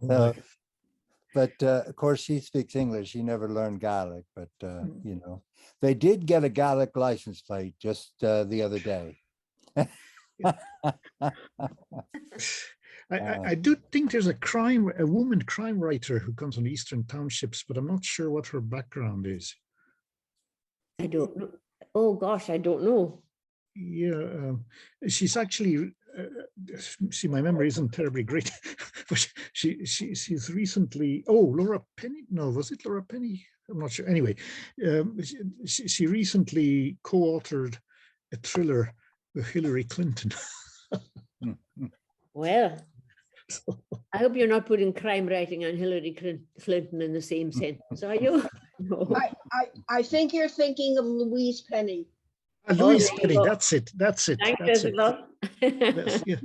So, but of course, she speaks English. She never learned Gaelic, but you know, they did get a Gaelic license plate just the other day. I do think there's a woman crime writer who comes from Eastern Townships, but I'm not sure what her background is. I don't know. Oh gosh, I don't know. Yeah, she's actually, see, my memory isn't terribly great, but she's recently, Laura Penny, no, was it Laura Penny? I'm not sure. Anyway, she recently co-authored a thriller with Hillary Clinton. Well, I hope you're not putting crime writing and Hillary Clinton in the same sentence, are you? No. I think you're thinking of Louise Penny. Louise Penny, that's it. That's it. Thanks a lot. Yeah.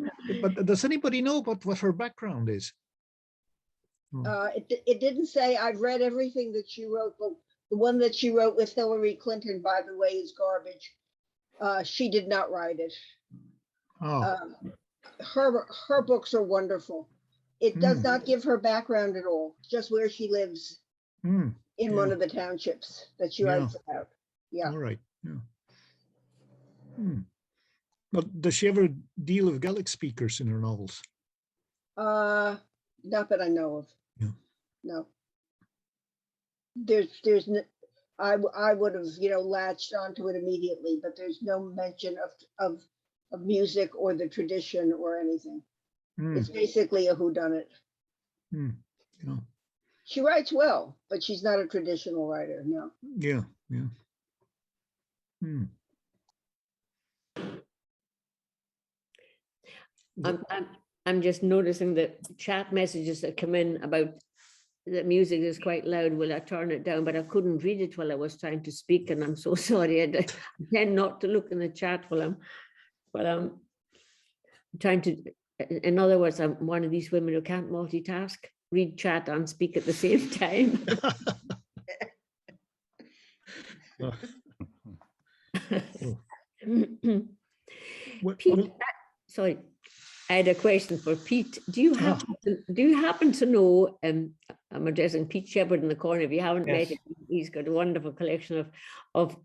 But does anybody know what her background is? It didn't say. I've read everything that she wrote, but the one that she wrote with Hillary Clinton, by the way, is garbage. She did not write it. Her books are wonderful. It does not give her background at all, just where she lives in one of the townships that she writes about. Yeah. All right. Yeah. But does she ever deal with Gaelic speakers in her novels? Not that I know of. Yeah. No. I would have, latched onto it immediately, but there's no mention of music or the tradition or anything. It's basically a whodunit. Yeah. She writes well, but she's not a traditional writer. No. Yeah. I'm just noticing that chat messages that come in about the music is quite loud. Will I turn it down? But I couldn't read it while I was trying to speak, and I'm so sorry. I tend not to look in the chat while I'm trying to. In other words, I'm one of these women who can't multitask, read chat and speak at the same time. Pete, sorry, I had a question for Pete. Do you happen to know? I'm addressing Pete Shepherd in the corner. If you haven't met him, he's got a wonderful collection of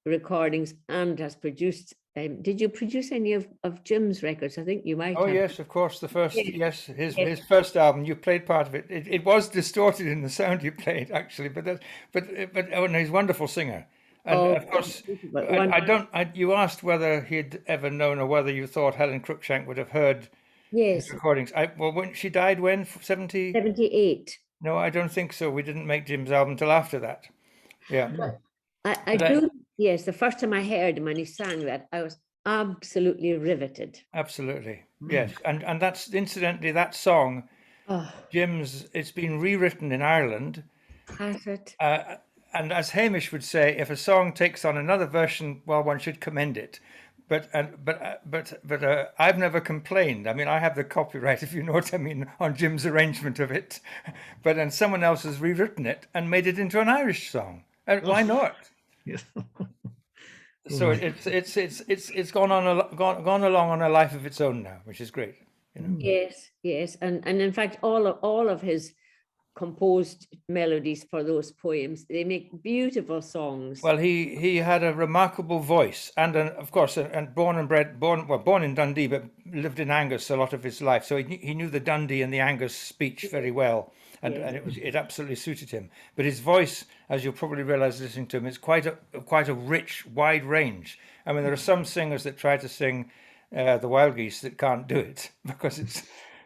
recordings and has produced. Did you produce any of Jim's records? I think you might. Oh yes, of course. The first, his first album. You played part of it. It was distorted in the sound you played, actually, but he's a wonderful singer. And of course, you asked whether he'd ever known or whether you thought Helen Cruickshank would have heard his recordings. When she died, when 78. No, I don't think so. We didn't make Jim's album till after that. Yeah. I do. Yes, the first time I heard him and he sang that, I was absolutely riveted. Absolutely, yes. And that's incidentally that song, Jim's. It's been rewritten in Ireland. Has it? And as Hamish would say, if a song takes on another version, well, one should commend it. But I've never complained. I mean, I have the copyright, if you know what I mean, on Jim's arrangement of it. But then someone else has rewritten it and made it into an Irish song. And why not? Yes. So it's gone along on a life of its own now, which is great. Yes, and in fact, all of his composed melodies for those poems, they make beautiful songs. Well, he had a remarkable voice, and of course, born in Dundee, but lived in Angus a lot of his life, so he knew the Dundee and the Angus speech very well, and it absolutely suited him. But his voice, as you'll probably realise listening to him, is quite a rich, wide range. I mean, there are some singers that try to sing the wild geese that can't do it because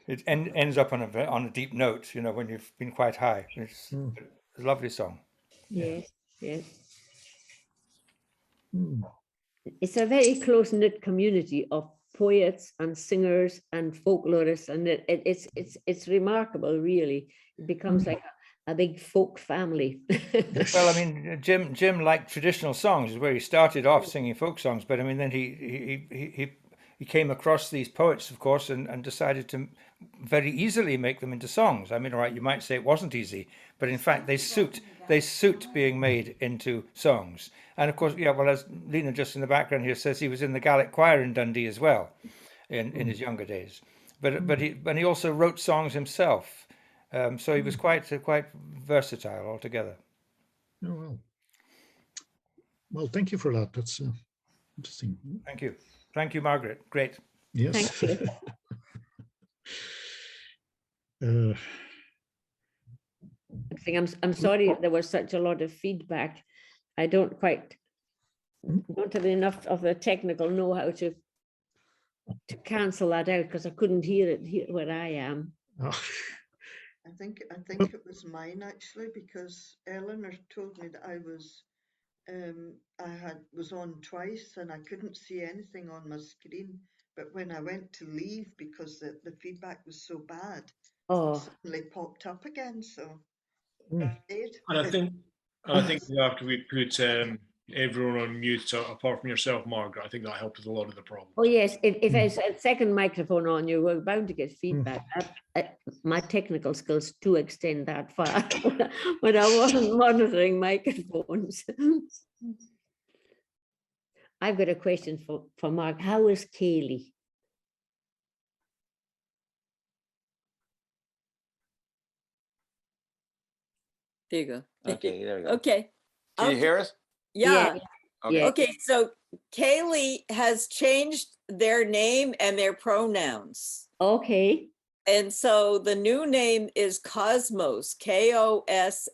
it ends up on a deep note, you know, when you've been quite high. It's a lovely song. Yes, yes. Mm. It's a very close-knit community of poets and singers and folklorists, and it's remarkable, really. It becomes like a big folk family. Well, I mean, Jim liked traditional songs, is where he started off singing folk songs, but I mean, then he came across these poets, of course, and decided to very easily make them into songs. I mean, all right, you might say it wasn't easy, but in fact, they suit being made into songs. And of course, yeah, well, as Lena just in the background here says, he was in the Gaelic choir in Dundee as well in his younger days. But he also wrote songs himself. So he was quite versatile altogether. Oh, well. Well, thank you for that. That's interesting. Thank you, Margaret. Great. Yes. Thank you. I'm sorry there was such a lot of feedback. I don't have enough of the technical know-how to cancel that out, because I couldn't hear it here where I am. Oh. I think it was mine actually, because Eleanor told me that I was on twice and I couldn't see anything on my screen. But when I went to leave, because the feedback was so bad, it suddenly popped up again. So, and I think after we put everyone on mute, apart from yourself, Margaret, I think that helped with a lot of the problem. Oh yes, if I had a second microphone on, you were bound to get feedback. My technical skills do extend that far when I wasn't monitoring microphones. I've got a question for Mark. How is Kaylee? There you go. Okay, there we go. Okay. Can you hear us? Yeah. Okay. Okay, so Kaylee has changed their name and their pronouns. Okay. And so the new name is Cosmos, Kosmos.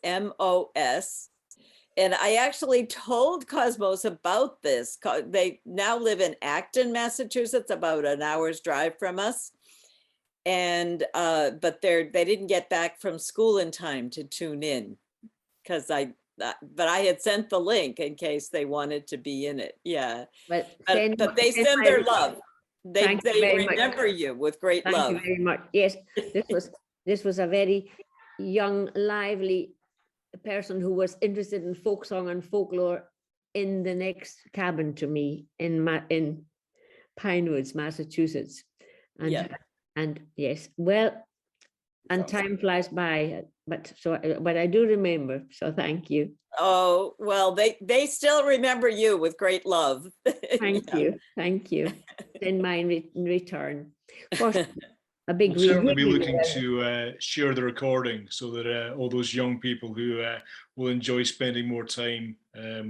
And I actually told Cosmos about this. They now live in Acton, Massachusetts, about an hour's drive from us. And but they didn't get back from school in time to tune in, because I had sent the link in case they wanted to be in it. Yeah. But they send their love. They remember you with great love. Thank you very much. Yes, this was a very young, lively person who was interested in folk song and folklore in the next cabin to me in Pinewoods, Massachusetts. And yeah. And yes, well, and time flies by, but I do remember. So thank you. Oh, well, they still remember you with great love. Thank you. Send mine in return. Gosh, a big we'll certainly be looking to share the recording so that all those young people who will enjoy spending more time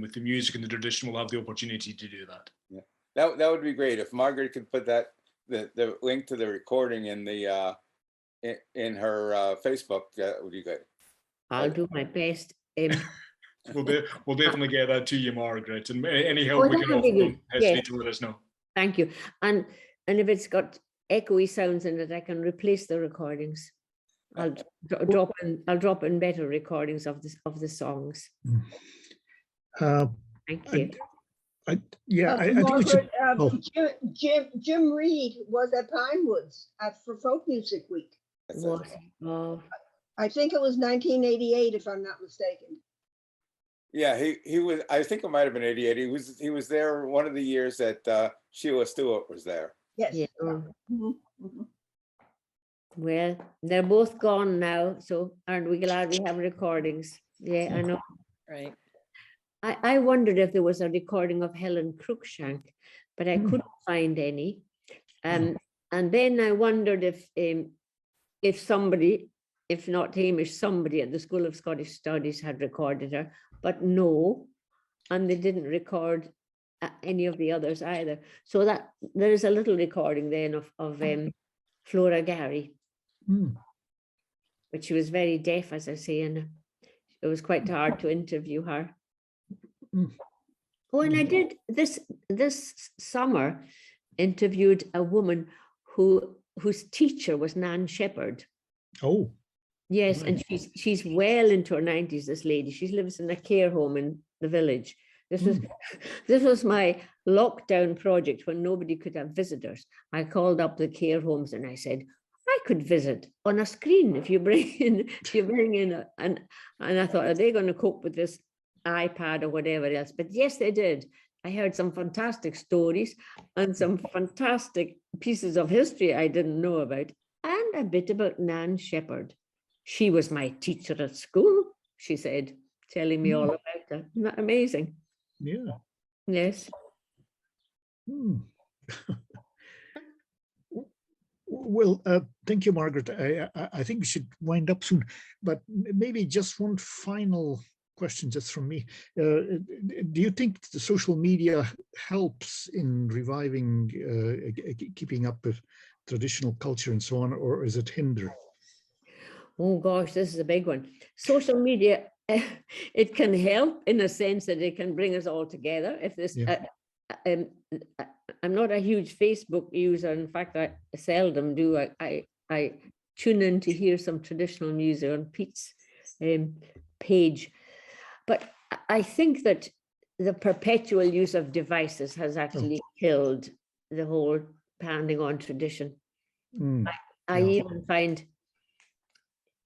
with the music and the tradition will have the opportunity to do that. Yeah, that would be great if Margaret could put that the link to the recording in the in her Facebook. That would be good. I'll do my best. We'll definitely get that to you, Margaret, and any help we can offer, don't hesitate to let us know. Thank you. And if it's got echoey sounds in it, I can replace the recordings. I'll drop in better recordings of the songs. Thank you. Margaret, Jim Reed was at Pinewoods for Folk Music Week. I think it was 1988, if I'm not mistaken. Yeah, he was. I think it might have been 88. He was there one of the years that Sheila Stewart was there. Yes. Yeah. Well, they're both gone now, so aren't we glad we have recordings? Yeah, I know. Right. I wondered if there was a recording of Helen Cruickshank, but I couldn't find any. And then I wondered if somebody, if not Hamish, somebody at the School of Scottish Studies had recorded her, but no, and they didn't record any of the others either. So that there is a little recording then of Flora Gary, but she was very deaf, as I say, and it was quite hard to interview her. Oh, and I did this summer. interviewed a woman whose teacher was Nan Shepherd. Oh. Yes, and she's well into her 90s, this lady. She lives in a care home in the village. This was my lockdown project when nobody could have visitors. I called up the care homes and I said, I could visit on a screen if you bring in and I thought, are they going to cope with this iPad or whatever else? But yes, they did. I heard some fantastic stories and some fantastic pieces of history I didn't know about, and a bit about Nan Shepherd. She was my teacher at school, she said, telling me all about her. Isn't that amazing? Yeah. Yes. Well, thank you, Margaret. I think we should wind up soon, but maybe just one final question just from me. Do you think the social media helps in reviving, keeping up with traditional culture and so on, or is it hinder? Oh gosh, this is a big one. Social media, it can help in a sense that it can bring us all together. If this, I'm not a huge Facebook user. In fact, I seldom do. I tune in to hear some traditional music on Pete's page. But I think that the perpetual use of devices has actually killed the whole handing on tradition. I even find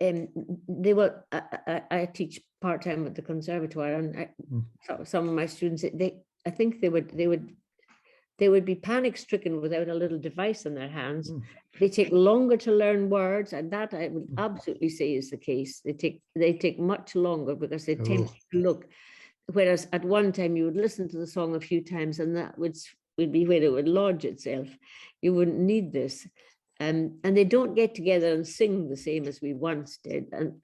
I teach part-time at the conservatoire, and some of my students, I think they would be panic-stricken without a little device in their hands. They take longer to learn words, and that I would absolutely say is the case. They take much longer because they tend to look. Whereas at one time you would listen to the song a few times, and that would be where it would lodge itself. You wouldn't need this. And they don't get together and sing the same as we once did. And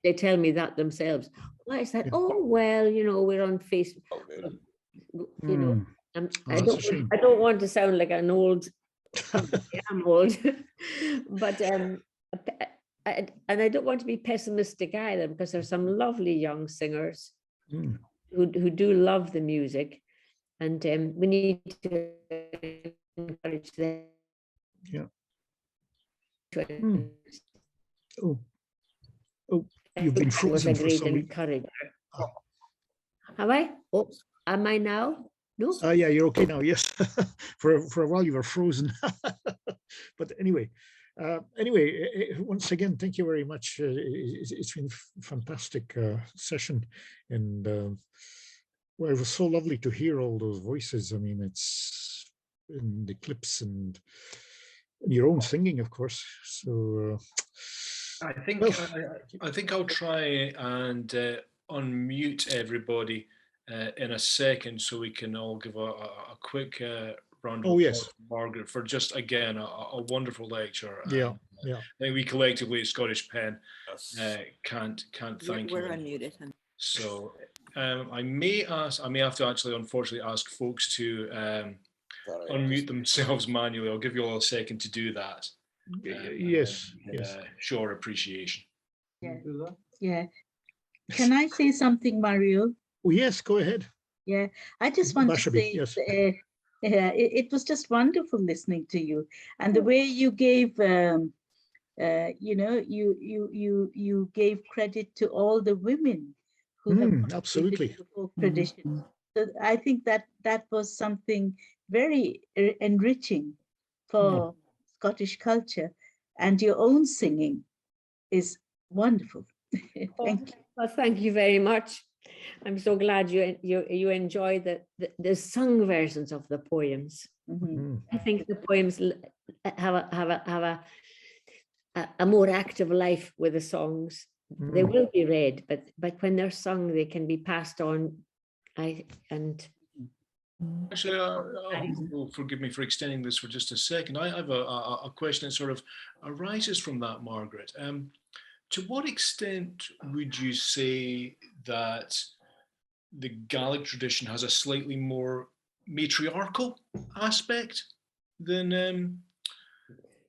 they tell me that themselves. Why is that? Oh, well, we're on Facebook. I don't want to sound like an old, I'm old, but and I don't want to be pessimistic either, because there's some lovely young singers who do love the music, and we need to encourage them. Yeah. Oh, you've been frozen for some reason. Have I? Oh, am I now? No. Yeah, you're okay now. Yes, for a while you were frozen. But anyway, once again, thank you very much. It's been a fantastic session, and well, it was so lovely to hear all those voices. I mean, it's in the clips and your own singing, of course. So I think I'll try and unmute everybody in a second, so we can all give a quick round of applause to Margaret for just, again, a wonderful lecture. Yeah. I think we collectively at Scottish Pen can't thank you. We're unmuted. So I may have to actually, unfortunately, ask folks to unmute themselves manually. I'll give you all a second to do that. Yes. Show our appreciation. Yeah. Can I say something, Mario? Oh, yes, go ahead. Yeah, I just want to say, yes. It was just wonderful listening to you, and the way you gave, you gave credit to all the women who have absolutely the folk tradition. So I think that was something very enriching for Scottish culture, and your own singing is wonderful. Thank you. Well, thank you very much. I'm so glad you enjoy the sung versions of the poems. I think the poems have a more active life with the songs. They will be read, but when they're sung, they can be passed on. Actually, forgive me for extending this for just a second. I have a question that sort of arises from that, Margaret. To what extent would you say that the Gaelic tradition has a slightly more matriarchal aspect than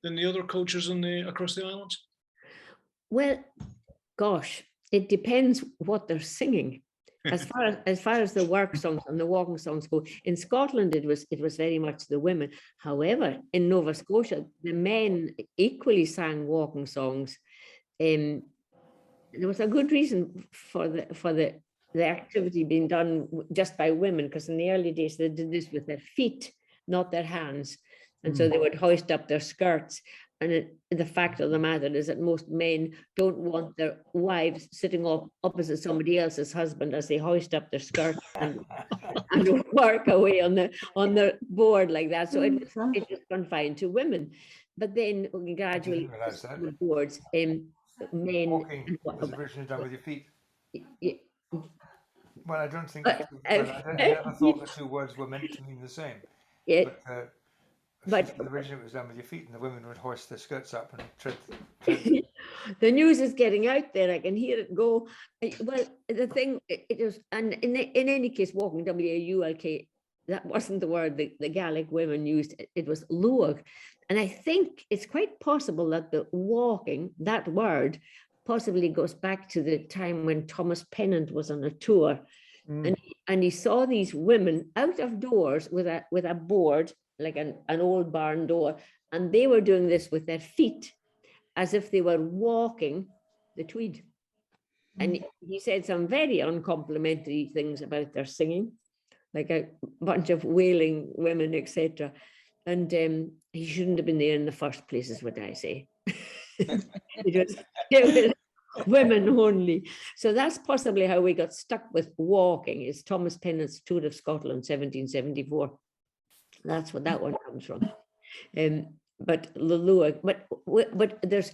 the other cultures across the islands? Well, gosh, it depends what they're singing. as far as the work songs and the walking songs go, in Scotland it was very much the women. However, in Nova Scotia, the men equally sang walking songs. There was a good reason for the activity being done just by women, because in the early days they did this with their feet, not their hands, and so they would hoist up their skirts. And the fact of the matter is that most men don't want their wives sitting up opposite somebody else's husband as they hoist up their skirt and work away on the board like that. So it was confined to women. But then gradually the boards, men. Walking was originally done with your feet. Well, I don't think. I never thought the two words were meant to mean the same. Yeah. But originally it was done with your feet, and the women would hoist their skirts up and tread. The news is getting out there. I can hear it go. Well, the thing it was, and in any case, walking, W-A-U-L-K, that wasn't the word the Gaelic women used. It was luag, and I think it's quite possible that the walking, that word, possibly goes back to the time when Thomas Pennant was on a tour, and he saw these women out of doors with a board, like an old barn door, and they were doing this with their feet as if they were walking the Tweed. And he said some very uncomplimentary things about their singing, like a bunch of wailing women, etc. And he shouldn't have been there in the first place, is what I say. it was women only. So that's possibly how we got stuck with walking, is Thomas Pennant's Tour of Scotland, 1774. That's what that one comes from. But Lulua, but there's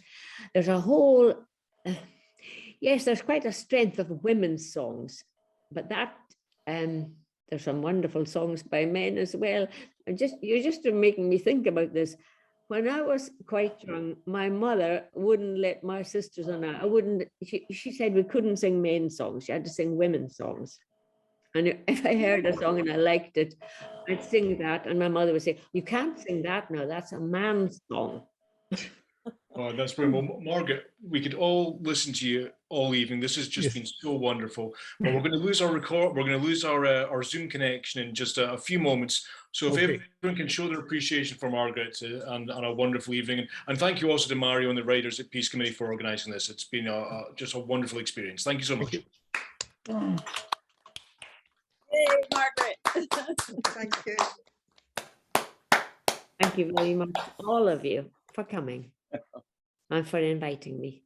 a whole, yes, there's quite a strength of women's songs, but that there's some wonderful songs by men as well. You're just making me think about this. When I was quite young, my mother wouldn't let my sisters and I wouldn't. She said we couldn't sing men's songs. She had to sing women's songs. And if I heard a song and I liked it, I'd sing that. And my mother would say, "You can't sing that now. That's a man's song." Oh, that's brilliant. Well, Margaret, we could all listen to you all evening. This has just been so wonderful. But we're going to lose our record. We're going to lose our Zoom connection in just a few moments. So if everyone can show their appreciation for Margaret and a wonderful evening, and thank you also to Mario and the writers at Peace Committee for organising this. It's been just a wonderful experience. Thank you so much. Hey, Margaret. Thank you. Thank you very much, all of you, for coming and for inviting me.